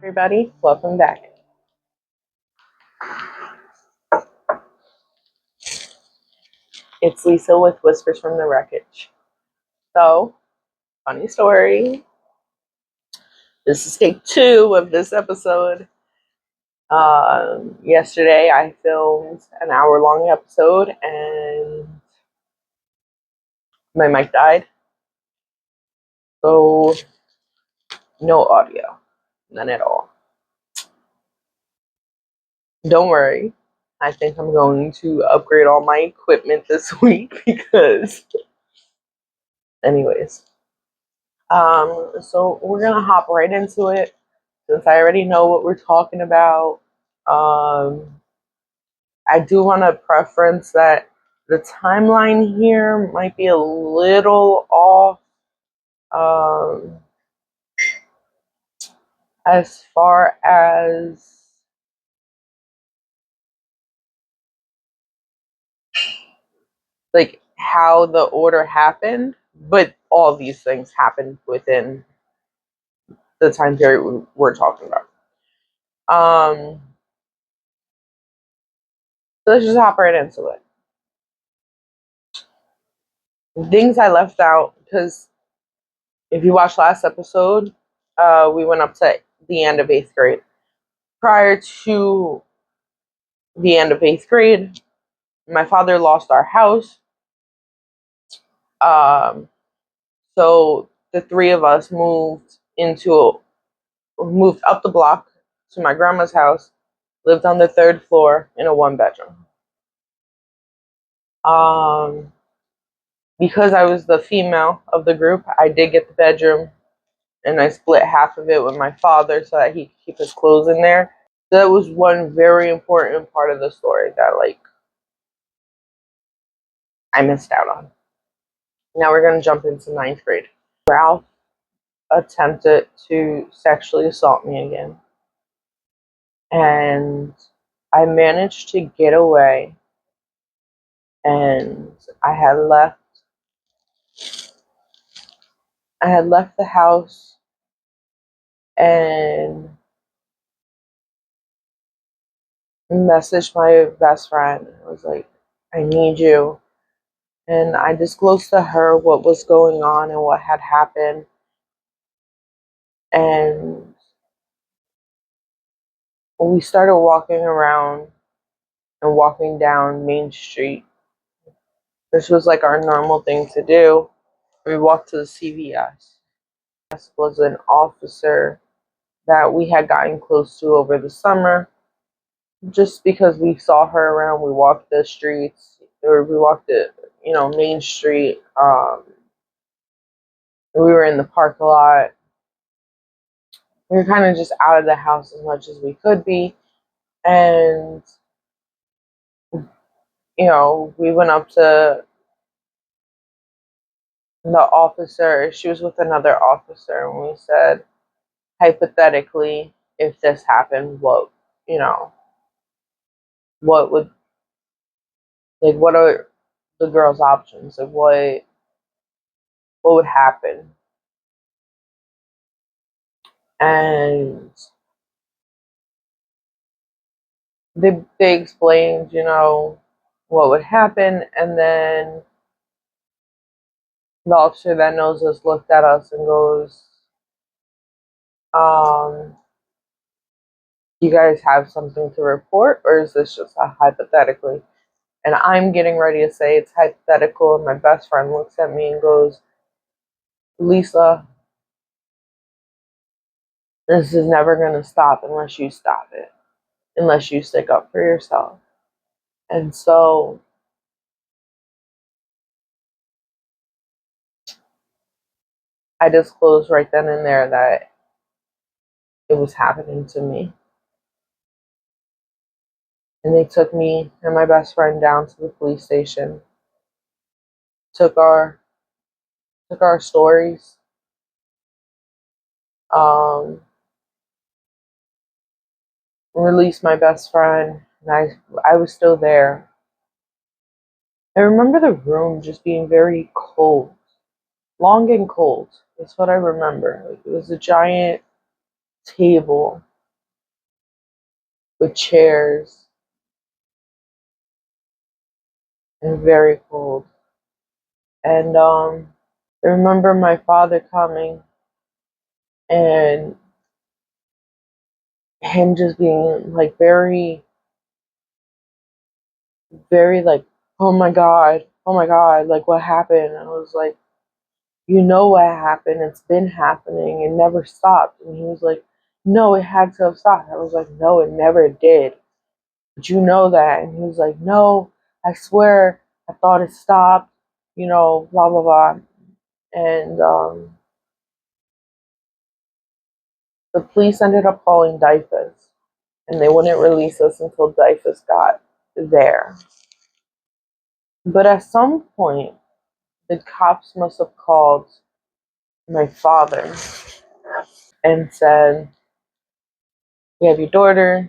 Everybody, welcome back. It's Lisa with Whispers from the Wreckage. So, funny story. This is take 2 of this episode. Yesterday, I filmed an hour-long episode, and my mic died. So, no audio. None at all. Don't worry. I think I'm going to upgrade all my equipment this week because... Anyways. So we're going to hop right into it. Since I already know what we're talking about, I do want to preference that the timeline here might be a little off as far as like how the order happened, but all these things happened within the time period we're talking about. So let's just hop right into it. Things I left out, because if you watched last episode, we went up to the end of 8th grade. Prior to the end of 8th grade, my father lost our house. So the three of us moved up the block to my grandma's house, lived on the 3rd floor in a 1-bedroom. Because I was the female of the group, I did get the bedroom, and I split half of it with my father so that he could keep his clothes in there. So that was one very important part of the story that I missed out on. Now we're going to jump into 9th grade. Ralph attempted to sexually assault me again. And I managed to get away. And I had left the house and messaged my best friend. I was like, I need you. And I disclosed to her what was going on and what had happened. And we started walking around and walking down Main Street. This was like our normal thing to do. We walked to the CVS. This was an officer that we had gotten close to over the summer. Just because we saw her around, we walked the streets, or we walked the, Main Street. We were in the parking lot. We were kind of just out of the house as much as we could be. And, we went up to the officer. She was with another officer, and we said, hypothetically, if this happened, what would, what are the girls' options? Like, what would happen? And they explained, what would happen, and then the officer that knows us looked at us and goes, you guys have something to report, or is this just a hypothetically? And I'm getting ready to say it's hypothetical, and my best friend looks at me and goes, Lisa, this is never going to stop unless you stop it, unless you stick up for yourself. And so I disclosed right then and there that it was happening to me. And they took me and my best friend down to the police station, took our stories, released my best friend, and I was still there. I remember the room just being very cold, long and cold. That's what I remember. It was a giant table with chairs and very cold. And I remember my father coming and him just being like very, very like, oh my God, like what happened? And I was like, you know what happened? It's been happening. It never stopped. And he was like, no, it had to have stopped. I was like, no, it never did. But you know that. And he was like, no, I swear, I thought it stopped, blah, blah, blah. And the police ended up calling DIFAS, and they wouldn't release us until DIFAS got there. But at some point, the cops must have called my father and said, we have your daughter.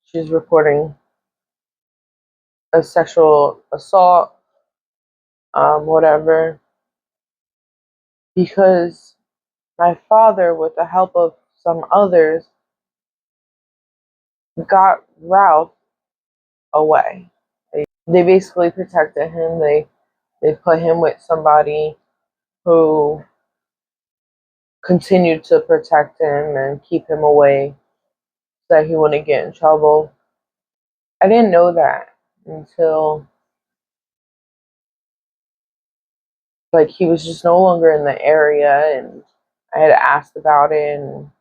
She's reporting a sexual assault, whatever. Because my father, with the help of some others, got Ralph away. They basically protected him. They put him with somebody who continued to protect him and keep him away so that he wouldn't get in trouble. I didn't know that until like he was just no longer in the area, and I had asked about it, and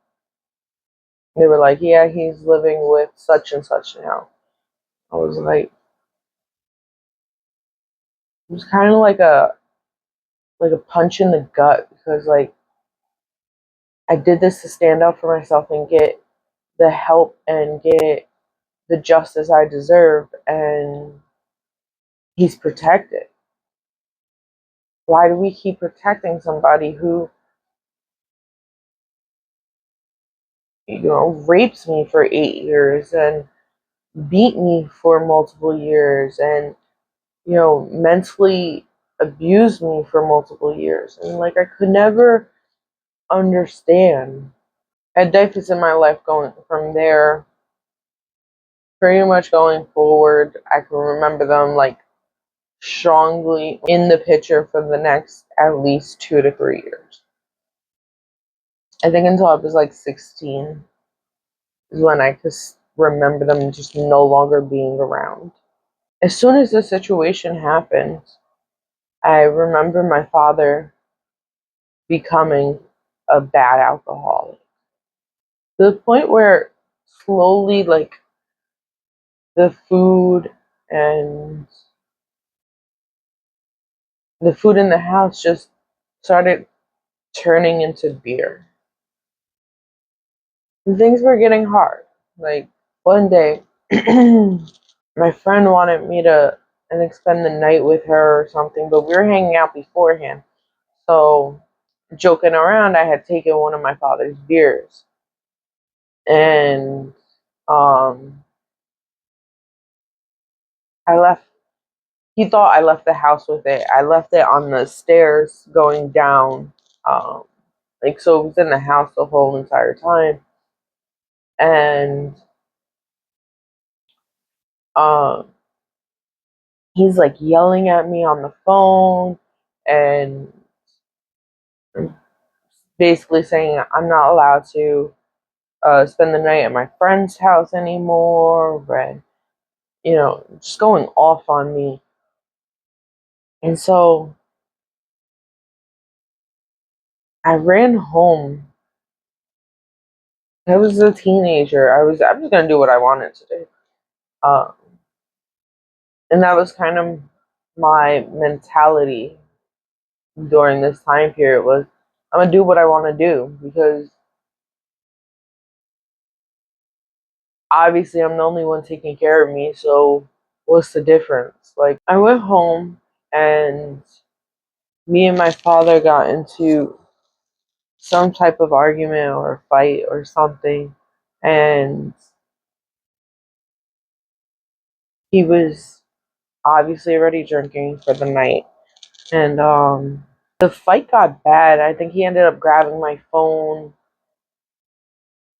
they were like, yeah, he's living with such and such now. I was like, it was kind of like a punch in the gut, because like I did this to stand up for myself and get the help and get the justice I deserve, and he's protected. Why do we keep protecting somebody who, rapes me for 8 years and beat me for multiple years and, mentally abused me for multiple years? And like, I could never understand. I had deficits in my life going from there, pretty much going forward. I can remember them like strongly in the picture for the next at least 2 to 3 years. I think until I was like 16 is when I could remember them just no longer being around. As soon as the situation happened, I remember my father becoming a bad alcoholic, to the point where slowly, like, the food and the food in the house just started turning into beer. And things were getting hard. Like, one day, my friend wanted me to, I think, spend the night with her or something, but we were hanging out beforehand. So, joking around, I had taken one of my father's beers. And um, I left, he thought I left the house with it. I left it on the stairs going down. Um, so it was in the house the whole entire time. And um, he's like yelling at me on the phone and basically saying I'm not allowed to spend the night at my friend's house anymore, and just going off on me. And so I ran home. I was a teenager. I'm just gonna do what I wanted to do, um, and that was kind of my mentality during this time period. Was I'm gonna do what I want to do, because obviously I'm the only one taking care of me, so what's the difference? Like, I went home and me and my father got into some type of argument or fight or something, and he was obviously already drinking for the night, and the fight got bad. I think he ended up grabbing my phone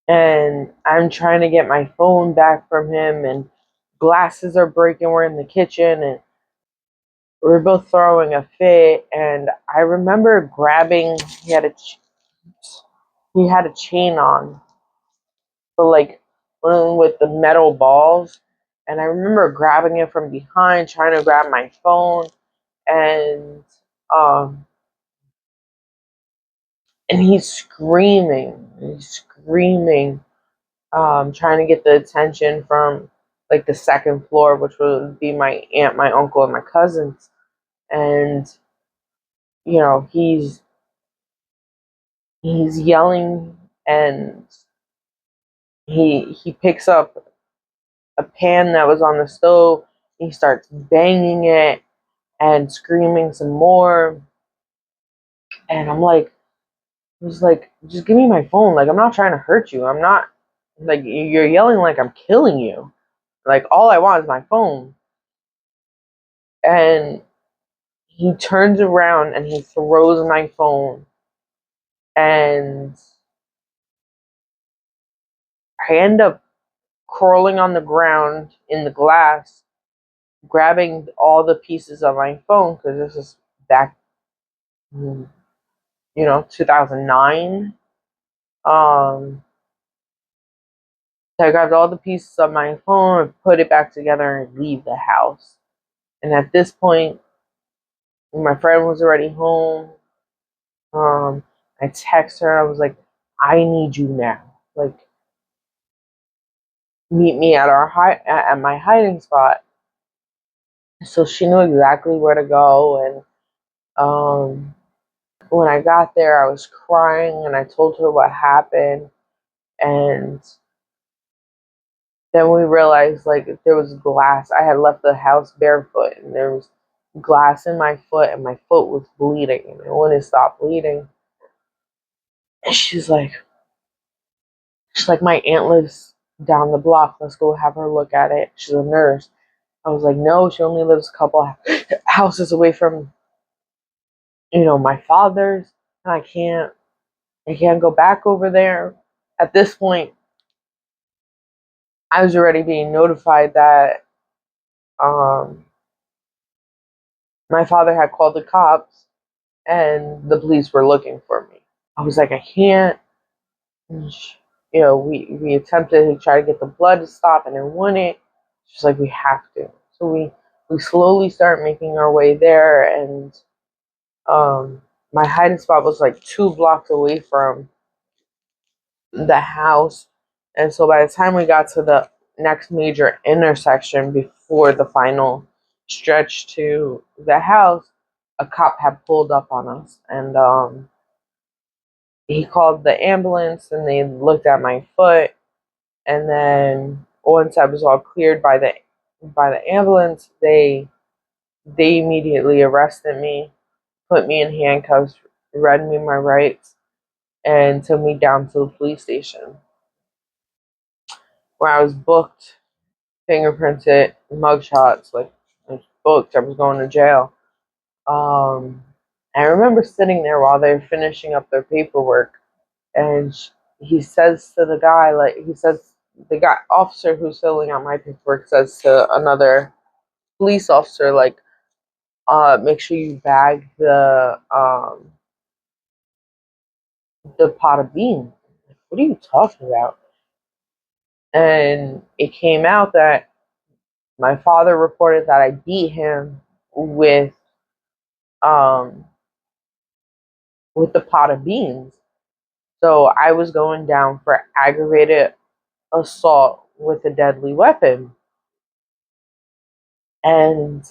And I'm trying to get my phone back from him, and glasses are breaking. We're in the kitchen, and we're both throwing a fit. And I remember grabbing, he had a chain on, so like one with the metal balls. And I remember grabbing it from behind, trying to grab my phone, and um, he's screaming, trying to get the attention from like the second floor, which would be my aunt, my uncle, and my cousins. And he's yelling, and he picks up a pan that was on the stove. He starts banging it and screaming some more. And I was like, just give me my phone. Like, I'm not trying to hurt you. I'm not, like, you're yelling like I'm killing you. Like, all I want is my phone. And he turns around and he throws my phone. And I end up crawling on the ground in the glass, grabbing all the pieces of my phone, because this is back, 2009. Um, so I grabbed all the pieces of my phone and put it back together and leave the house. And at this point, my friend was already home. I text her. I was like, I need you now. Like, meet me at at my hiding spot. So she knew exactly where to go. And when I got there, I was crying, and I told her what happened. And then we realized, like, there was glass. I had left the house barefoot, and there was glass in my foot, and my foot was bleeding, and it wouldn't stop bleeding. And she's like, my aunt lives down the block. Let's go have her look at it. She's a nurse. I was like, no, she only lives a couple houses away from, my father's, and I can't go back over there. At this point, I was already being notified that um, my father had called the cops, and the police were looking for me. I was like, I can't. We attempted to try to get the blood to stop, and it wouldn't. She's like, we have to. So we slowly start making our way there, and my hiding spot was like 2 blocks away from the house. And so by the time we got to the next major intersection before the final stretch to the house, a cop had pulled up on us, and he called the ambulance, and they looked at my foot. And then once I was all cleared by the ambulance, they immediately arrested me, put me in handcuffs, read me my rights, and took me down to the police station, where I was booked, fingerprinted, mugshots. Like, I was booked. I was going to jail. Um, I remember sitting there while they were finishing up their paperwork, and he says to the guy, like, the guy officer who's filling out my paperwork says to another police officer, like, make sure you bag the pot of beans. Like, what are you talking about? And it came out that my father reported that I beat him um with the pot of beans. So I was going down for aggravated assault with a deadly weapon. And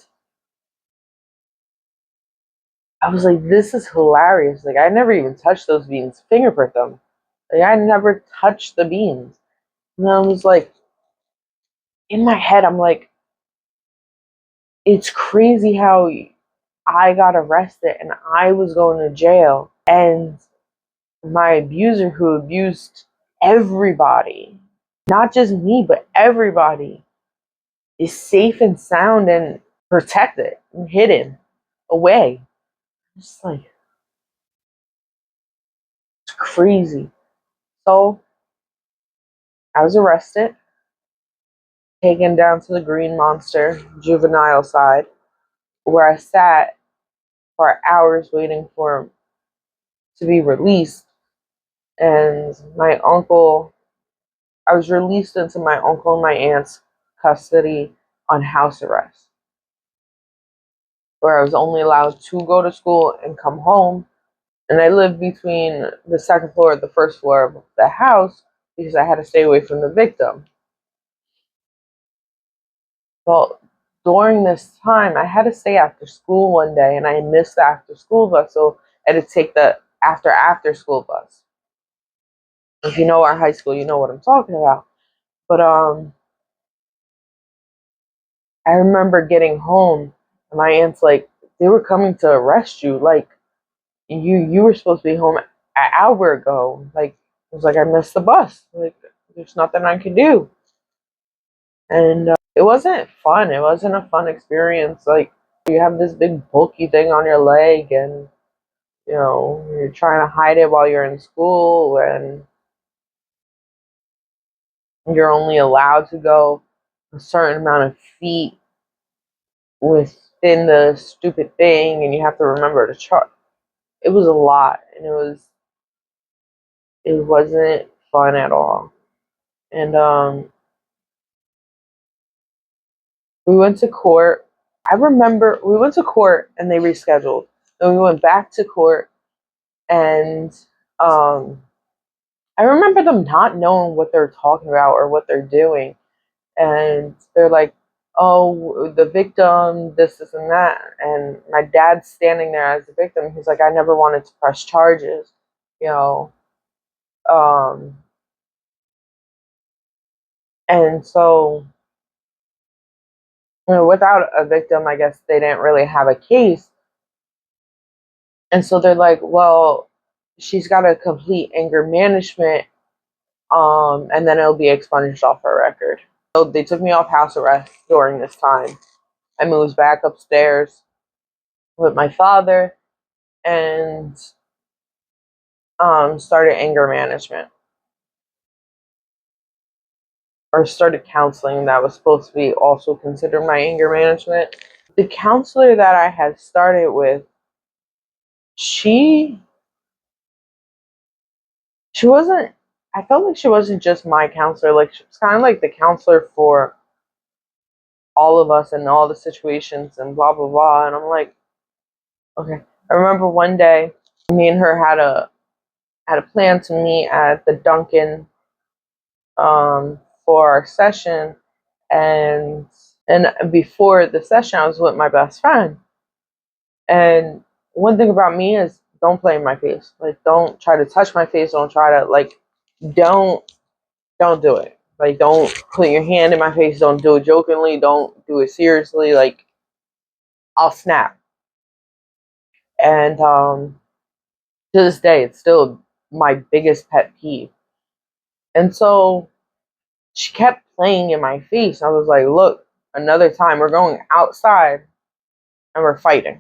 I was like, this is hilarious. Like, I never even touched those beans, fingerprint them. Like, I never touched the beans. And I was like, in my head, I'm like, it's crazy how I got arrested and I was going to jail. And my abuser, who abused everybody, not just me, but everybody, is safe and sound and protected and hidden away. It's like, it's crazy. So I was arrested, taken down to the Green Monster juvenile side, where I sat for hours waiting for him to be released. And my uncle, I was released into my uncle and my aunt's custody on house arrest, where I was only allowed to go to school and come home. And I lived between the second floor and the first floor of the house because I had to stay away from the victim. Well, during this time, I had to stay after school one day, and I missed the after school bus, so I had to take the after school bus. If you know our high school, you know what I'm talking about. But I remember getting home, and my aunt's like, "They were coming to arrest you. Like, you were supposed to be home an hour ago." Like, I was like, "I missed the bus. Like, there's nothing I can do." And it wasn't fun. It wasn't a fun experience. Like, you have this big bulky thing on your leg, and you're trying to hide it while you're in school, and you're only allowed to go a certain amount of feet within the stupid thing, and you have to remember to chart. It was a lot, and it wasn't fun at all. And we went to court. I remember we went to court and they rescheduled. Then we went back to court, and um, I remember them not knowing what they're talking about or what they're doing. And they're like, "Oh, the victim, this and that." And my dad's standing there as the victim. He's like, "I never wanted to press charges, you know." Um, and so, without a victim, I guess they didn't really have a case. And so they're like, "Well, she's got to complete anger management, and then it'll be expunged off her record." So they took me off house arrest during this time. I moved back upstairs with my father and started anger management, or started counseling. That was supposed to be also considered my anger management. The counselor that I had started with, she she wasn't. I felt like she wasn't just my counselor. Like, she was kind of like the counselor for all of us in all the situations and blah blah blah. And I'm like, okay. I remember one day, me and her had a plan to meet at the Dunkin' for our session, and before the session, I was with my best friend. And one thing about me is, don't play in my face. Like, don't try to touch my face. Don't try to, like, don't don't do it. Like, don't put your hand in my face. Don't do it jokingly. Don't do it seriously. Like, I'll snap. And to this day, it's still my biggest pet peeve. And so she kept playing in my face. I was like, "Look, another time we're going outside and we're fighting."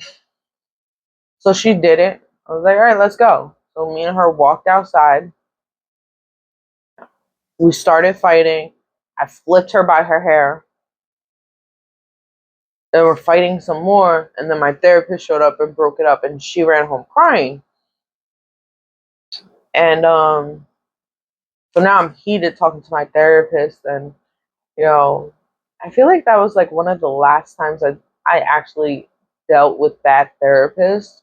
So she did it. I was like, "All right, let's go." So me and her walked outside. We started fighting. I flipped her by her hair. Then we're fighting some more. And then my therapist showed up and broke it up. And she ran home crying. And so now I'm heated talking to my therapist. And, you know, I feel like that was like one of the last times I actually dealt with that therapist.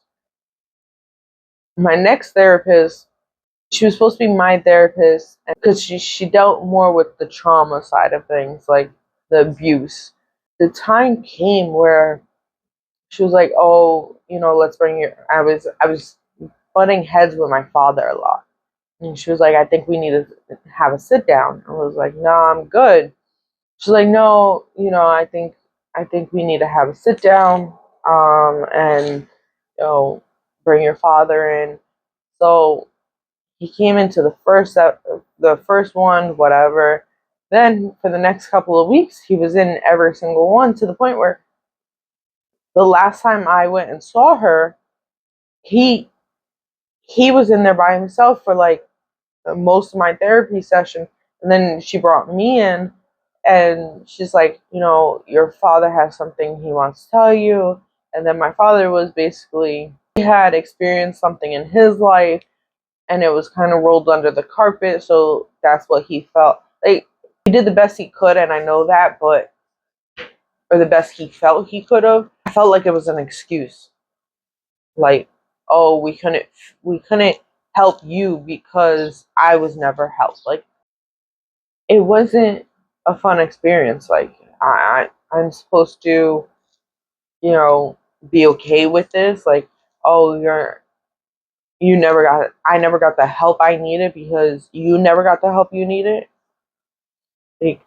My next therapist, she was supposed to be my therapist because she dealt more with the trauma side of things, like the abuse. The time came where she was like, "Oh, let's bring your." I was butting heads with my father a lot, and she was like, "I think we need to have a sit down." I was like, "No, I'm good." She's like, "No, I think we need to have a sit down, and bring your father in." So he came into the first one, whatever. Then for the next couple of weeks, he was in every single one, to the point where the last time I went and saw her, he he was in there by himself for like most of my therapy session, And then she brought me in, and she's like, your father has something he wants to tell you. And then my father was basically, he had experienced something in his life, and it was kind of rolled under the carpet. So that's what he felt like. He did the best he could, and I know that, or the best he felt he could have. I felt like it was an excuse. Like, oh, we couldn't help you because I was never helped. Like, it wasn't a fun experience. Like, I'm supposed to, you know, be okay with this. Like, oh, I never got the help I needed because you never got the help you needed. Like,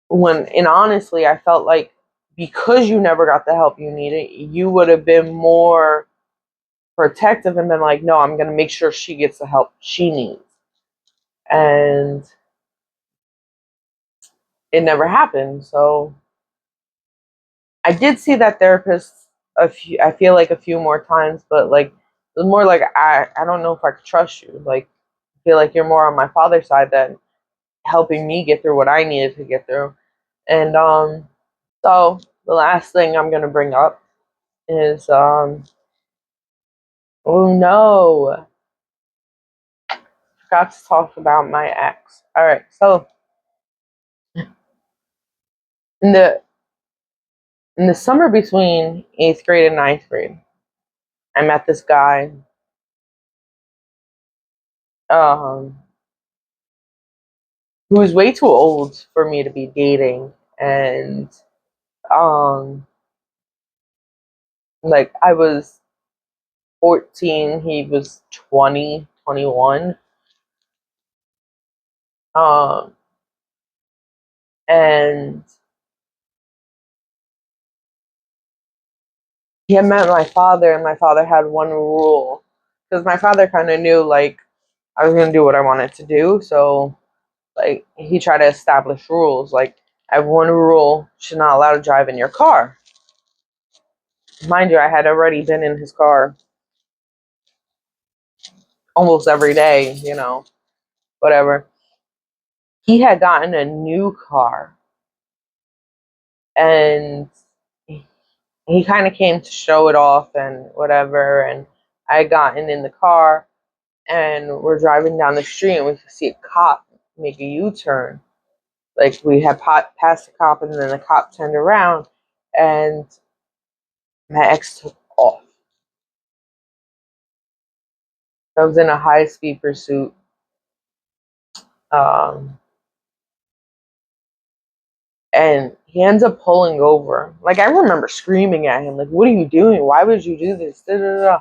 and honestly, I felt like because you never got the help you needed, you would have been more protective and been like, no, I'm going to make sure she gets the help she needs. And it never happened. So I did see that therapist I feel like a few more times, but like, it was more like, I don't know if I could trust you. Like, I feel like you're more on my father's side than helping me get through what I needed to get through. And so the last thing I'm going to bring up is, oh no, forgot to talk about my ex. All right, so in the in the summer between 8th grade and ninth grade, I met this guy, um, who was way too old for me to be dating, and um, like I was 14, he was 20, 21, um, and he had met my father, and my father had one rule because my father kind of knew like I was gonna do what I wanted to do, so like he tried to establish rules. Like, I have one rule: she's not allowed to drive in your car. Mind you, I had already been in his car almost every day, whatever. He had gotten a new car, and he kind of came to show it off and whatever. And I had gotten in the car, and we're driving down the street, and we could see a cop make a U-turn. Like, we had passed the cop, and then the cop turned around, and my ex took off. I was in a high-speed pursuit. Um, and he ends up pulling over. Like, I remember screaming at him, like, "What are you doing? Why would you do this?" Da, da, da.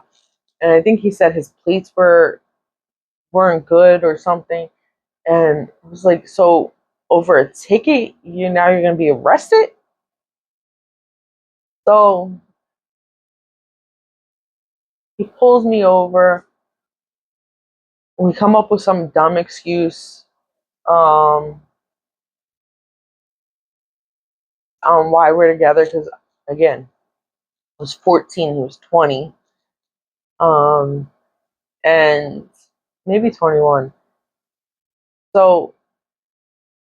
And I think he said his plates weren't good or something. And I was like, "So over a ticket, you're gonna be arrested?" So he pulls me over. We come up with some dumb excuse, um, on why we're together. Because again, I was 14, he was 20, um, and maybe 21. So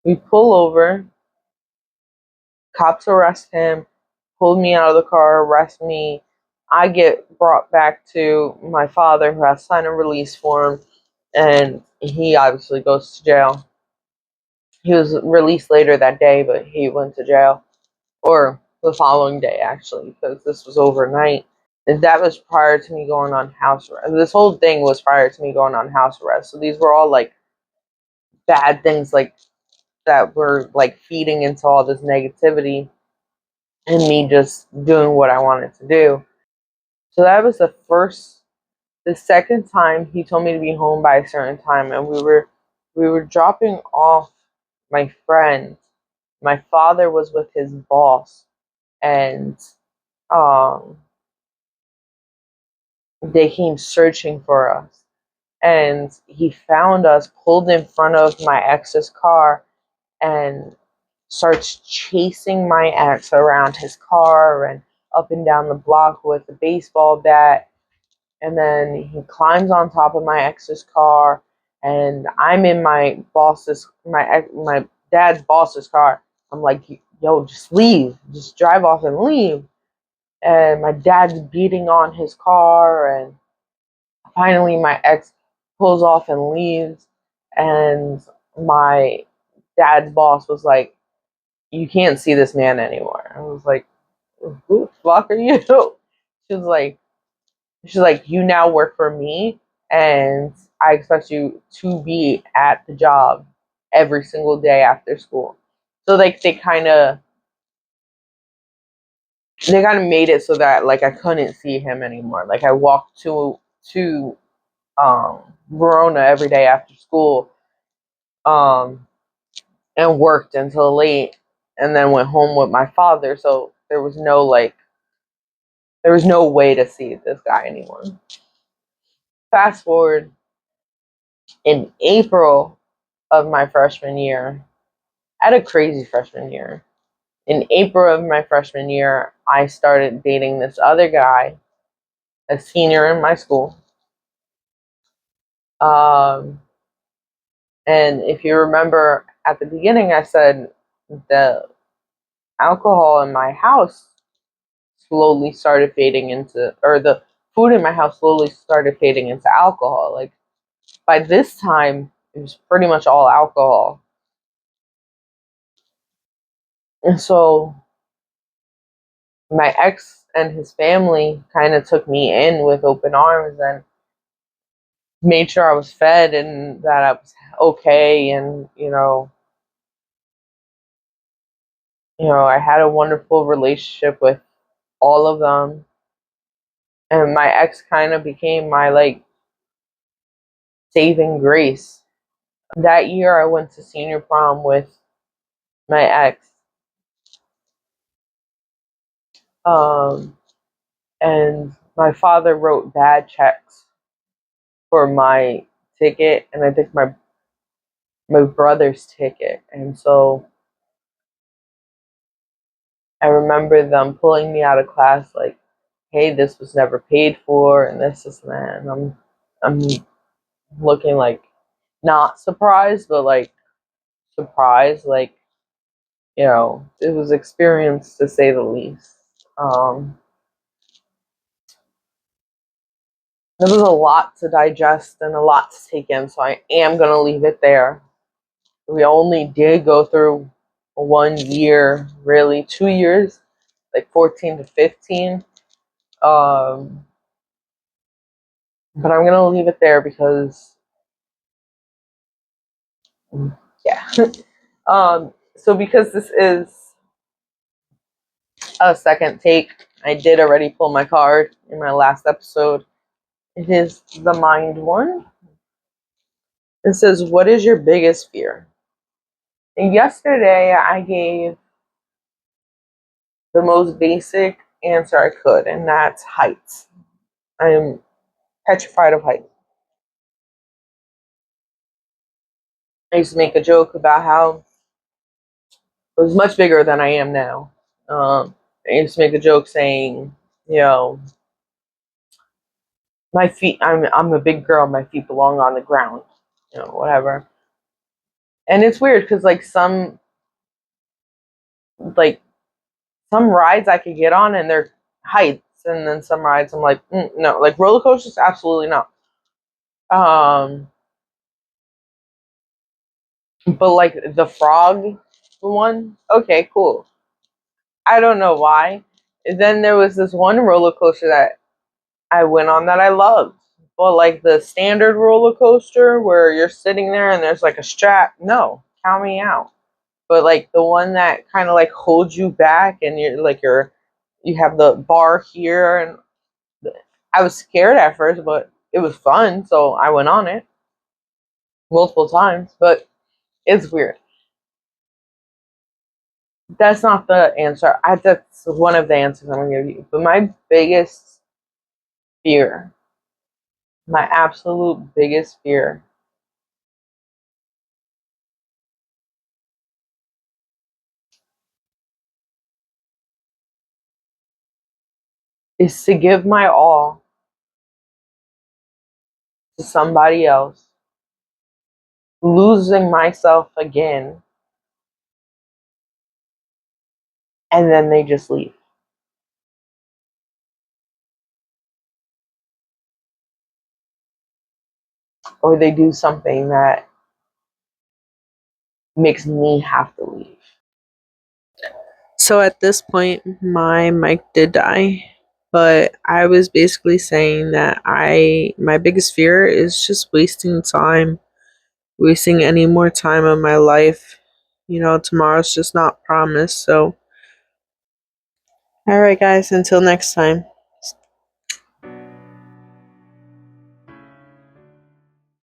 we pull over, cops arrest him, pull me out of the car, arrest me. I get brought back to my father, who has signed a release form, and he obviously goes to jail. He was released later that day, but he went to jail, or the following day, actually, because this was overnight. And that was prior to me going on house arrest. This whole thing was prior to me going on house arrest. So these were all like bad things, like that were like feeding into all this negativity and me just doing what I wanted to do. So that was the second time he told me to be home by a certain time, and we were dropping off my friend. My father was with his boss, and um they came searching for us, and he found us pulled in front of my ex's car, and starts chasing my ex around his car and up and down the block with a baseball bat. And then he climbs on top of my ex's car, and I'm in my dad's boss's car. I'm like, yo, just leave, just drive off and leave. And my dad's beating on his car, and finally my ex pulls off and leaves, and my dad's boss was like, you can't see this man anymore. I was like, who the fuck are you? She was like, you now work for me, and I expect you to be at the job every single day after school. So like they kind of made it so that like I couldn't see him anymore. Like I walked to Verona every day after school, um and worked until late, and then went home with my father. So there was no way to see this guy anymore. Fast forward in April of my freshman year, I had a crazy freshman year. In April of my freshman year, I started dating this other guy, a senior in my school. Um, and if you remember at the beginning, I said the alcohol in my house slowly started fading into, or the food in my house slowly started fading into alcohol. Like by this time, it was pretty much all alcohol. And so my ex and his family kind of took me in with open arms and made sure I was fed and that I was okay, and I had a wonderful relationship with all of them, and my ex kind of became my like saving grace. That year I went to senior prom with my ex, um and my father wrote bad checks for my ticket, and I think my brother's ticket. And so I remember them pulling me out of class like, hey, this was never paid for, and this and that. And I'm looking like not surprised, but like surprised, like, it was experience to say the least. Um, there was a lot to digest and a lot to take in, so I am gonna leave it there. We only did go through 1 year, really 2 years, like 14 to 15. Um, but I'm gonna leave it there because, yeah. So because this is a second take, I did already pull my card in my last episode. It is the mind one. It says, what is your biggest fear? And yesterday I gave the most basic answer I could, and that's heights. I am petrified of heights. I used to make a joke about how I was much bigger than I am now. I used to make a joke saying, you know, my feet. I'm a big girl. My feet belong on the ground. Whatever. And it's weird because like some rides I could get on and they're heights, and then some rides I'm like, no, like roller coasters, absolutely not. Um, but like the frog one, okay, cool. I don't know why. And then there was this one roller coaster that I went on that I loved. But like the standard roller coaster where you're sitting there and there's like a strap, no, count me out. But like the one that kind of like holds you back, and you have the bar here, and I was scared at first, but it was fun, so I went on it multiple times. But it's weird. That's not the answer. That's one of the answers I'm gonna give you. But my biggest fear, my absolute biggest fear, is to give my all to somebody else losing myself again, and then they just leave. Or they do something that makes me have to leave. So at this point, my mic did die, but I was basically saying that my biggest fear is just wasting time, wasting any more time of my life. Tomorrow's just not promised. So, all right, guys, until next time.